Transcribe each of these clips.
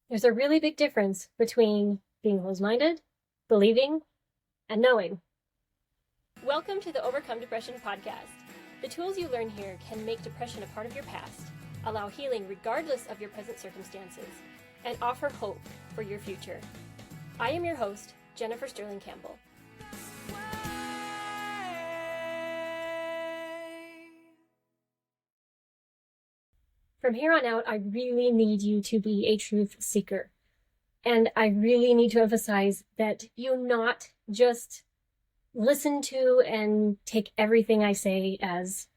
There's a really big difference between being closed-minded, believing, and knowing. Welcome to the Overcome Depression podcast. The tools you learn here can make depression a part of your past, allow healing regardless of your present circumstances, and offer hope for your future. I am your host, Jennifer Stirling-Campbell. From here on out, I really need you to be a truth seeker. And I really need to emphasize that you not just listen to and take everything I say as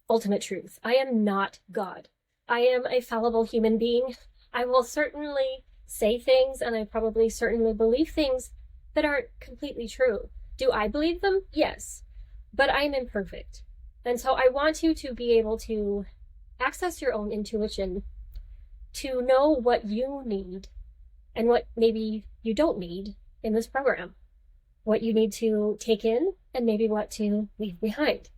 ultimate truth. I am not God. I am a fallible human being. I will certainly say things, and I probably certainly believe things that aren't completely true. Do I believe them? Yes. But I'm imperfect. And so I want you to be able to access your own intuition to know what you need and what maybe you don't need in this program, what you need to take in and maybe what to leave behind.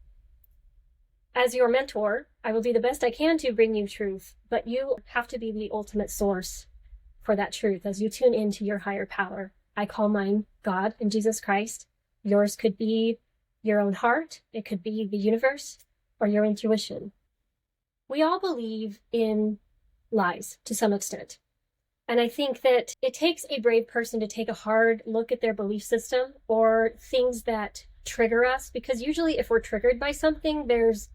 As your mentor, I will do the best I can to bring you truth, but you have to be the ultimate source for that truth as you tune into your higher power. I call mine God and Jesus Christ. Yours could be your own heart, it could be the universe, or your intuition. We all believe in lies to some extent. And I think that it takes a brave person to take a hard look at their belief system or things that trigger us, because usually if we're triggered by something, there's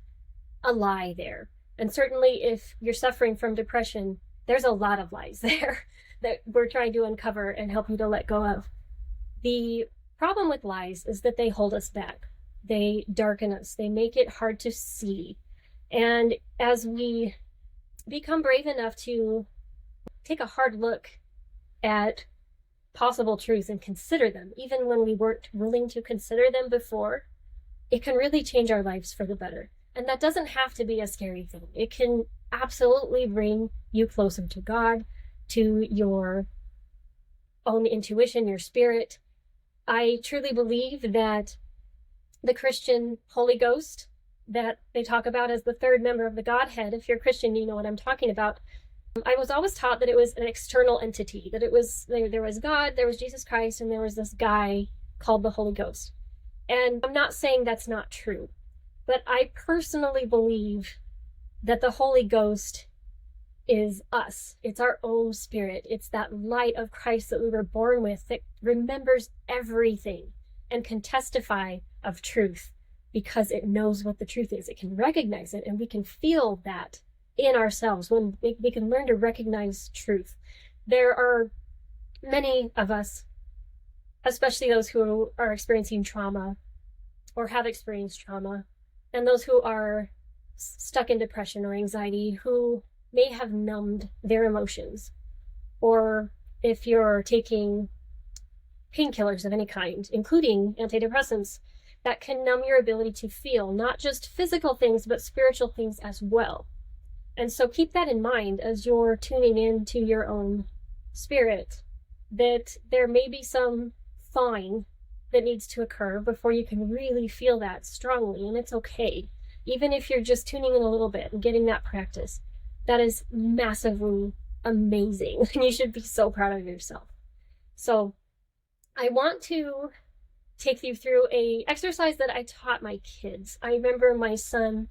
a lie there. And certainly if you're suffering from depression, there's a lot of lies there that we're trying to uncover and help you to let go of. The problem with lies is that they hold us back. They darken us. They make it hard to see. And as we become brave enough to take a hard look at possible truths and consider them, even when we weren't willing to consider them before, it can really change our lives for the better. And that doesn't have to be a scary thing. It can absolutely bring you closer to God, to your own intuition, your spirit. I truly believe that the Christian Holy Ghost that they talk about as the third member of the Godhead, if you're Christian, you know what I'm talking about. I was always taught that it was an external entity, that it was, there was God, there was Jesus Christ, and there was this guy called the Holy Ghost. And I'm not saying that's not true, but I personally believe that the Holy Ghost is us. It's our own spirit. It's that light of Christ that we were born with that remembers everything and can testify of truth because it knows what the truth is. It can recognize it, and we can feel that in ourselves when we can learn to recognize truth. There are many of us, especially those who are experiencing trauma or have experienced trauma, and those who are stuck in depression or anxiety, who may have numbed their emotions. Or if you're taking painkillers of any kind, including antidepressants, that can numb your ability to feel not just physical things, but spiritual things as well. And so keep that in mind as you're tuning into your own spirit, that there may be some thawing that needs to occur before you can really feel that strongly. And it's okay. Even if you're just tuning in a little bit and getting that practice, that is massively amazing. And you should be so proud of yourself. So I want to take you through a exercise that I taught my kids. I remember my son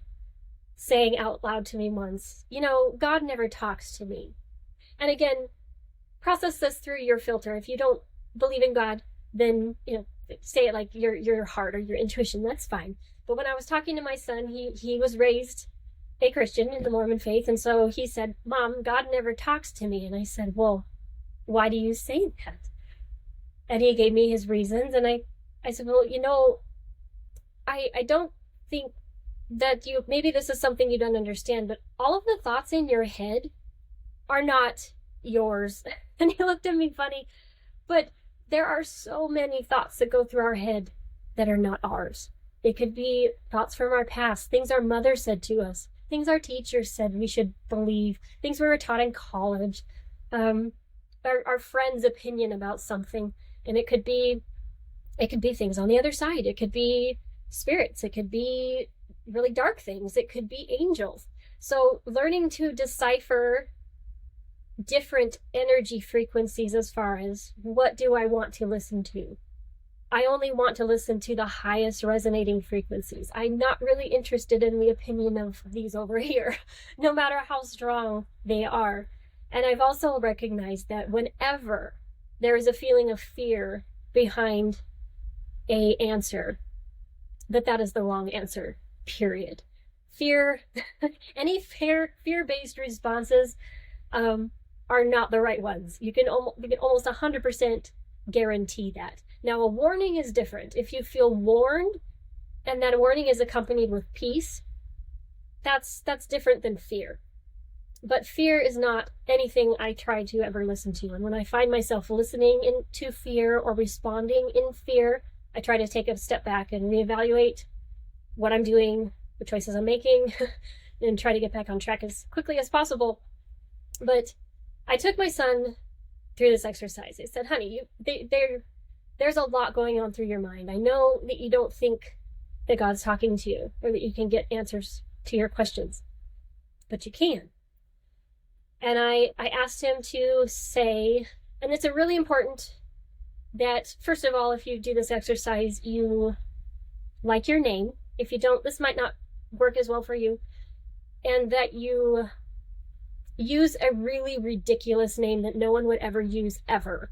saying out loud to me once, God never talks to me. And again, process this through your filter. If you don't believe in God, then, say it like your heart or your intuition, that's fine. But when I was talking to my son, he was raised a Christian in the Mormon faith. And so he said, Mom, God never talks to me. And I said, well, why do you say that? And he gave me his reasons. And I said, well, I don't think that maybe this is something you don't understand, but all of the thoughts in your head are not yours. And he looked at me funny, but there are so many thoughts that go through our head that are not ours. It could be thoughts from our past, things our mother said to us, things our teachers said we should believe, things we were taught in college, our friend's opinion about something. And it could be things on the other side. It could be spirits. It could be really dark things. It could be angels. So learning to decipher different energy frequencies as far as what do I want to listen to. I only want to listen to the highest resonating frequencies. I'm not really interested in the opinion of these over here, no matter how strong they are. And I've also recognized that whenever there is a feeling of fear behind a answer, that is the wrong answer, period. Fear, any fear-based responses are not the right ones. You can almost 100% guarantee that. Now, a warning is different. If you feel warned and that warning is accompanied with peace, that's different than fear. But fear is not anything I try to ever listen to. And when I find myself listening into fear or responding in fear, I try to take a step back and reevaluate what I'm doing, the choices I'm making, and try to get back on track as quickly as possible. But I took my son through this exercise. I said, honey, there's a lot going on through your mind. I know that you don't think that God's talking to you or that you can get answers to your questions, but you can. And I asked him to say, and it's a really important that, first of all, if you do this exercise, you like your name. If you don't, this might not work as well for you. And that you use a really ridiculous name that no one would ever use ever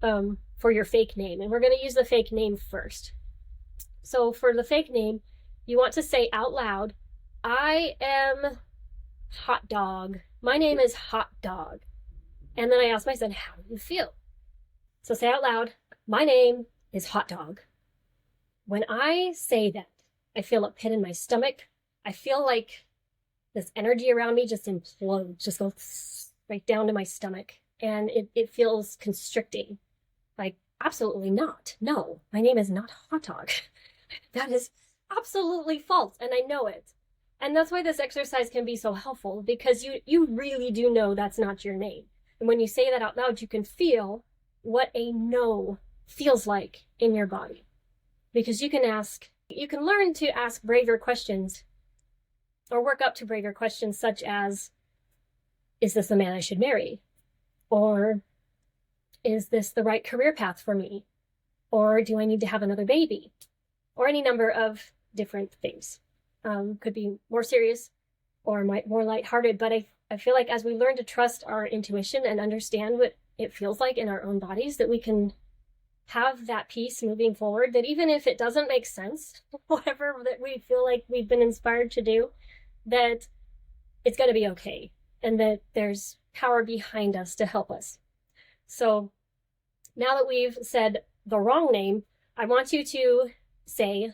for your fake name. And we're going to use the fake name first. So for the fake name, you want to say out loud, I am Hot Dog. My name is Hot Dog. And then I asked my son, how do you feel? So say out loud, my name is Hot Dog. When I say that, I feel a pit in my stomach. I feel like this energy around me just implodes, just goes right down to my stomach. And it feels constricting. Like, absolutely not. No, my name is not Hot Dog. That is absolutely false, and I know it. And that's why this exercise can be so helpful, because you really do know that's not your name. And when you say that out loud, you can feel what a no feels like in your body. Because you can learn to ask braver questions or work up to braver questions such as, is this the man I should marry? Or is this the right career path for me? Or do I need to have another baby? Or any number of different things. Could be more serious or more lighthearted, but I feel like as we learn to trust our intuition and understand what it feels like in our own bodies, that we can have that peace moving forward, that even if it doesn't make sense, whatever that we feel like we've been inspired to do, that it's going to be okay, and that there's power behind us to help us. So now that we've said the wrong name, I want you to say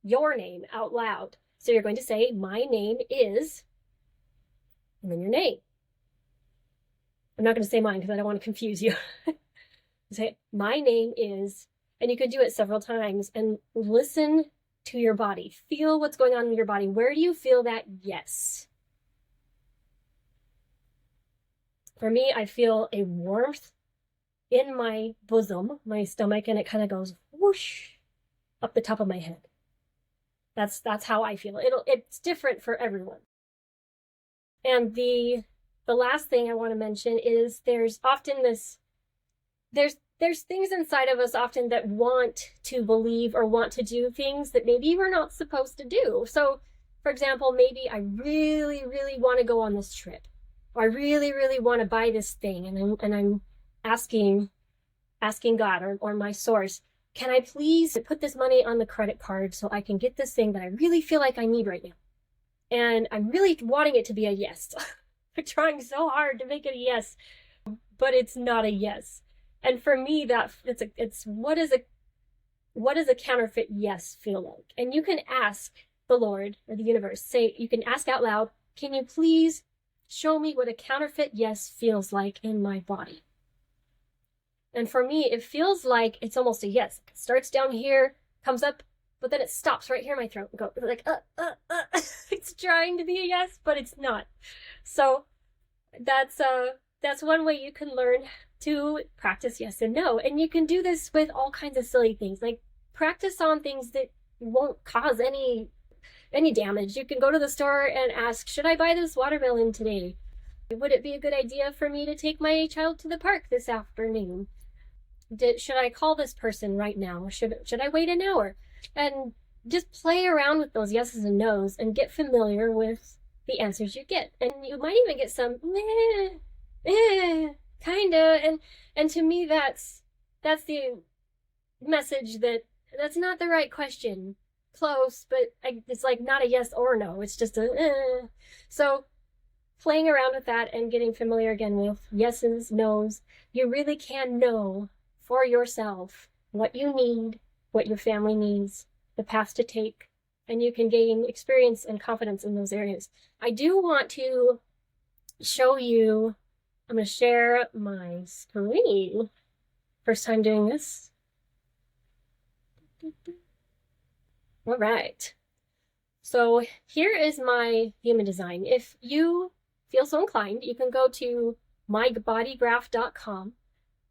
your name out loud. So you're going to say, my name is, and then your name. I'm not going to say mine because I don't want to confuse you. Say, my name is, and you could do it several times and listen to your body. Feel what's going on in your body. Where do you feel that yes? For me, I feel a warmth in my bosom, my stomach, and it kind of goes whoosh up the top of my head. That's how I feel. It's different for everyone. And the last thing I want to mention is there's often there's things inside of us often that want to believe or want to do things that maybe we're not supposed to do. So, for example, maybe I really, really want to go on this trip, or I really, really want to buy this thing, and I'm asking God or my source, can I please put this money on the credit card so I can get this thing that I really feel like I need right now? And I'm really wanting it to be a yes. I'm trying so hard to make it a yes, but it's not a yes. And for me, it's what does a counterfeit yes feel like? And you can ask the Lord or the universe, you can ask out loud, can you please show me what a counterfeit yes feels like in my body? And for me, it feels like it's almost a yes. It starts down here, comes up, but then it stops right here in my throat and goes like, It's trying to be a yes, but it's not. So that's one way you can learn to practice yes and no. And you can do this with all kinds of silly things. Like practice on things that won't cause any damage. You can go to the store and ask, should I buy this watermelon today? Would it be a good idea for me to take my child to the park this afternoon? Should I call this person right now, or should I wait an hour? And just play around with those yeses and nos and get familiar with the answers you get. And you might even get some kinda, and to me that's the message that that's not the right question. Close, but it's like not a yes or no. It's just a So playing around with that and getting familiar again with yeses, nos, you really can know for yourself what you need, what your family needs, the path to take, and you can gain experience and confidence in those areas. I do want to show you, I'm going to share my screen. First time doing this. All right. So here is my human design. If you feel so inclined, you can go to mybodygraph.com,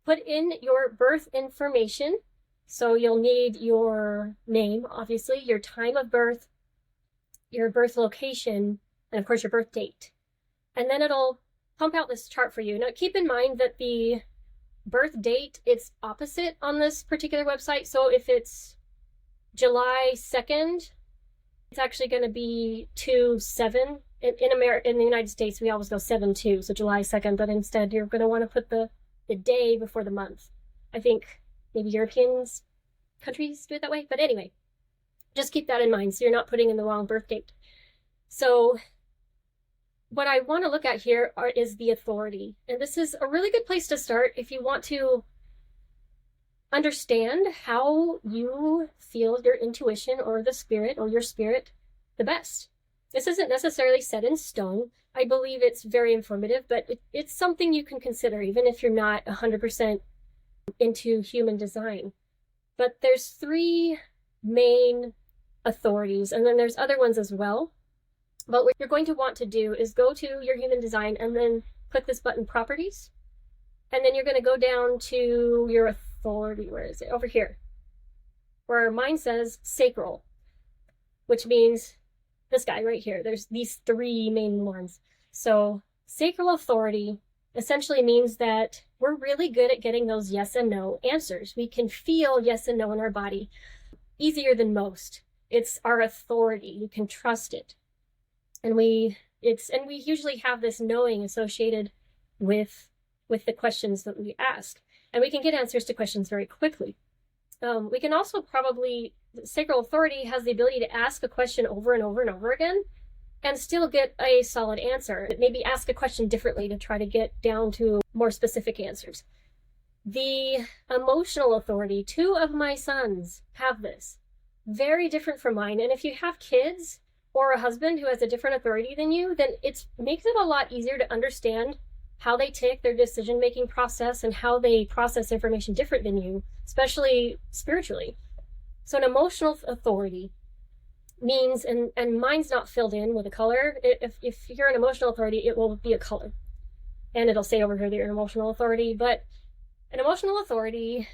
put in your birth information. So you'll need your name, obviously, your time of birth, your birth location, and of course your birth date. And then it'll pump out this chart for you. Now keep in mind that the birth date, it's opposite on this particular website. So if it's July 2nd, it's actually going to be 2/7. In the United States, we always go 7/2, so July 2nd, but instead you're going to want to put the day before the month. I think maybe Europeans, countries do it that way, but anyway, just keep that in mind so you're not putting in the wrong birth date. So what I want to look at here is the authority, and this is a really good place to start if you want to understand how you feel your intuition or the spirit or your spirit the best. This isn't necessarily set in stone. I believe it's very informative, but it's something you can consider even if you're not 100% into human design. But there's 3 main authorities, and then there's other ones as well. But what you're going to want to do is go to your human design and then click this button, Properties. And then you're going to go down to your authority. Where is it? Over here. Where mine says Sacral, which means this guy right here. There's these 3 main ones. So sacral authority essentially means that we're really good at getting those yes and no answers. We can feel yes and no in our body easier than most. It's our authority. You can trust it. And we usually have this knowing associated with the questions that we ask. And we can get answers to questions very quickly. We can also sacral authority has the ability to ask a question over and over and over again and still get a solid answer. Maybe ask a question differently to try to get down to more specific answers. The emotional authority, 2 of my sons have this. Very different from mine. And if you have kids or a husband who has a different authority than you, then it makes it a lot easier to understand how they take their decision-making process and how they process information different than you, especially spiritually. So an emotional authority means, and mine's not filled in with a color. If you're an emotional authority, it will be a color. And it'll say over here that you're an emotional authority. But an emotional authority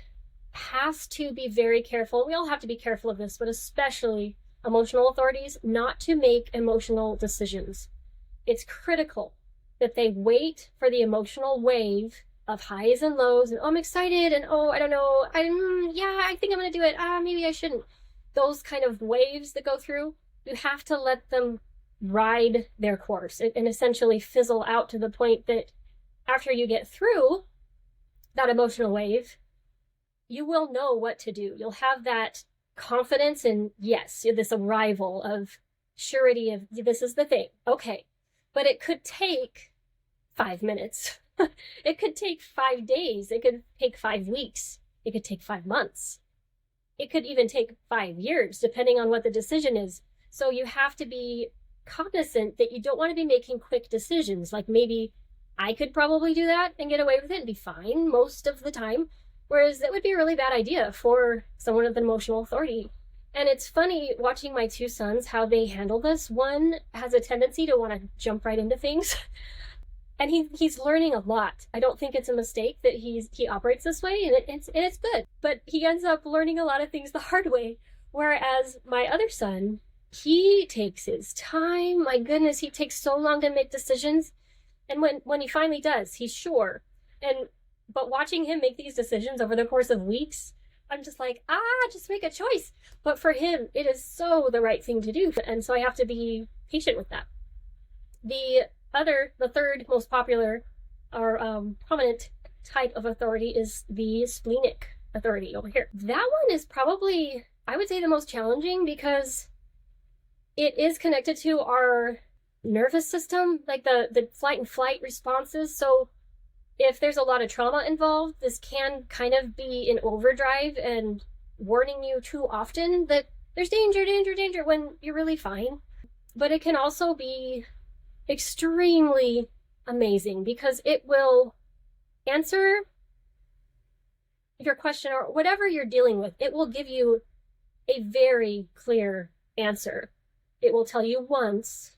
has to be very careful. We all have to be careful of this, but especially emotional authorities, not to make emotional decisions. It's critical that they wait for the emotional wave of highs and lows, and I'm excited, and I don't know, I think I'm gonna do it, maybe I shouldn't. Those kind of waves that go through, you have to let them ride their course and essentially fizzle out to the point that after you get through that emotional wave, you will know what to do. You'll have that confidence and yes, this arrival of surety of this is the thing. Okay. But it could take 5 minutes. It could take 5 days. It could take 5 weeks. It could take 5 months. It could even take 5 years, depending on what the decision is. So you have to be cognizant that you don't want to be making quick decisions. Like maybe I could probably do that and get away with it and be fine most of the time. Whereas that would be a really bad idea for someone with an emotional authority. And it's funny watching my 2 sons, how they handle this. One has a tendency to want to jump right into things. And he's learning a lot. I don't think it's a mistake that he operates this way, and it's good. But he ends up learning a lot of things the hard way. Whereas my other son, he takes his time. My goodness, he takes so long to make decisions. And when he finally does, he's sure. But watching him make these decisions over the course of weeks, I'm just like, just make a choice. But for him, it is so the right thing to do. And so I have to be patient with that. The third most popular or prominent type of authority is the splenic authority over here. That one is probably, I would say, the most challenging because it is connected to our nervous system, like the flight and flight responses. So if there's a lot of trauma involved, this can kind of be in overdrive and warning you too often that there's danger, danger, danger when you're really fine. But it can also be extremely amazing because it will answer your question or whatever you're dealing with. It will give you a very clear answer. It will tell you once,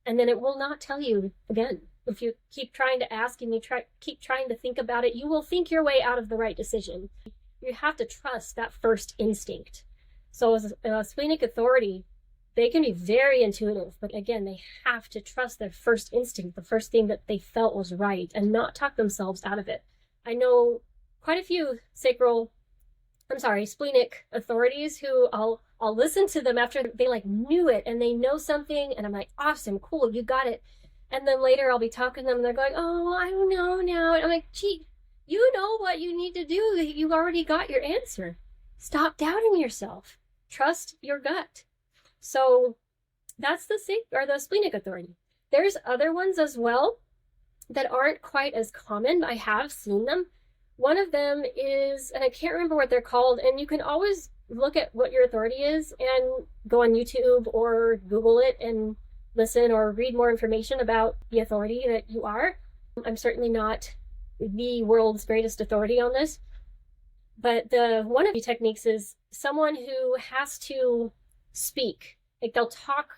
and then it will not tell you again. If you keep trying to ask and keep trying to think about it, you will think your way out of the right decision. You have to trust that first instinct. So as a splenic authority, they can be very intuitive, but again, they have to trust their first instinct, the first thing that they felt was right, and not talk themselves out of it. I know quite a few splenic authorities who I'll listen to them after they like knew it and they know something, and I'm like, awesome, cool, you got it. And then later I'll be talking to them and they're going, oh, I don't know now. And I'm like, gee, you know what you need to do. You already got your answer. Stop doubting yourself. Trust your gut. So that's the splenic authority. There's other ones as well that aren't quite as common. I have seen them. One of them is, and I can't remember what they're called, and you can always look at what your authority is and go on YouTube or Google it and listen or read more information about the authority that you are. I'm certainly not the world's greatest authority on this, but one of the techniques is someone who has to speak. Like they'll talk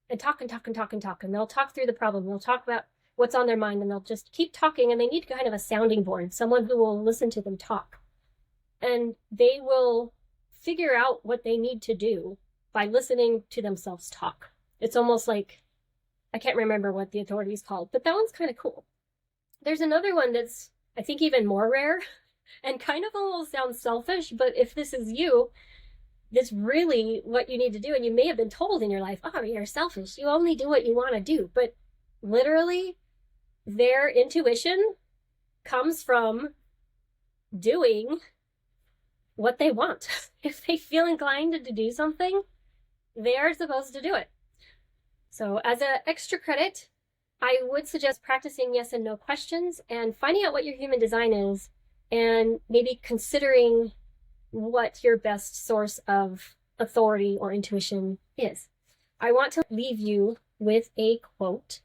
and talk and talk and talk and talk, and they'll talk through the problem. They'll talk about what's on their mind, and they'll just keep talking, and they need kind of a sounding board, someone who will listen to them talk. And they will figure out what they need to do by listening to themselves talk. It's almost like, I can't remember what the authority is called, but that one's kind of cool. There's another one that's, I think, even more rare and kind of almost sounds selfish, but if this is you, that's really what you need to do. And you may have been told in your life, oh, you're selfish. You only do what you want to do. But literally, their intuition comes from doing what they want. If they feel inclined to do something, they're supposed to do it. So as an extra credit, I would suggest practicing yes and no questions and finding out what your human design is and maybe considering what your best source of authority or intuition is. I want to leave you with a quote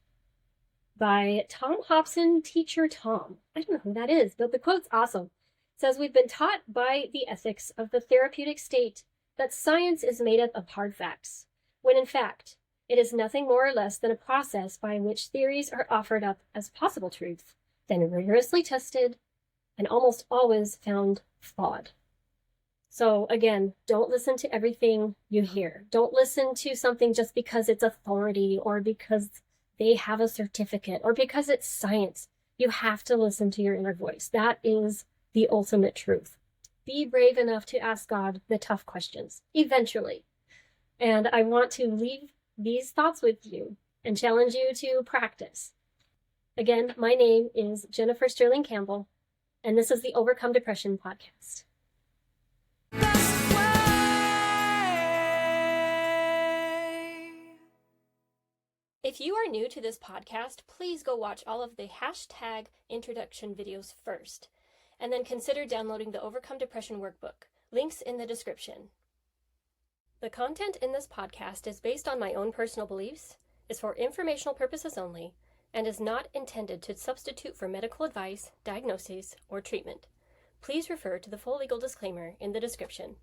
by Tom Hobson, Teacher Tom. I don't know who that is, but the quote's awesome. It says, we've been taught by the ethics of the therapeutic state that science is made up of hard facts, when in fact, it is nothing more or less than a process by which theories are offered up as possible truth, then rigorously tested, and almost always found flawed. So again, don't listen to everything you hear. Don't listen to something just because it's authority or because they have a certificate or because it's science. You have to listen to your inner voice. That is the ultimate truth. Be brave enough to ask God the tough questions, eventually. And I want to leave these thoughts with you and challenge you to practice. Again, my name is Jennifer Stirling-Campbell, and this is the Overcome Depression podcast. If you are new to this podcast, please go watch all of the hashtag introduction videos first, and then consider downloading the Overcome Depression workbook. Links in the description. The content in this podcast is based on my own personal beliefs, is for informational purposes only, and is not intended to substitute for medical advice, diagnosis, or treatment. Please refer to the full legal disclaimer in the description.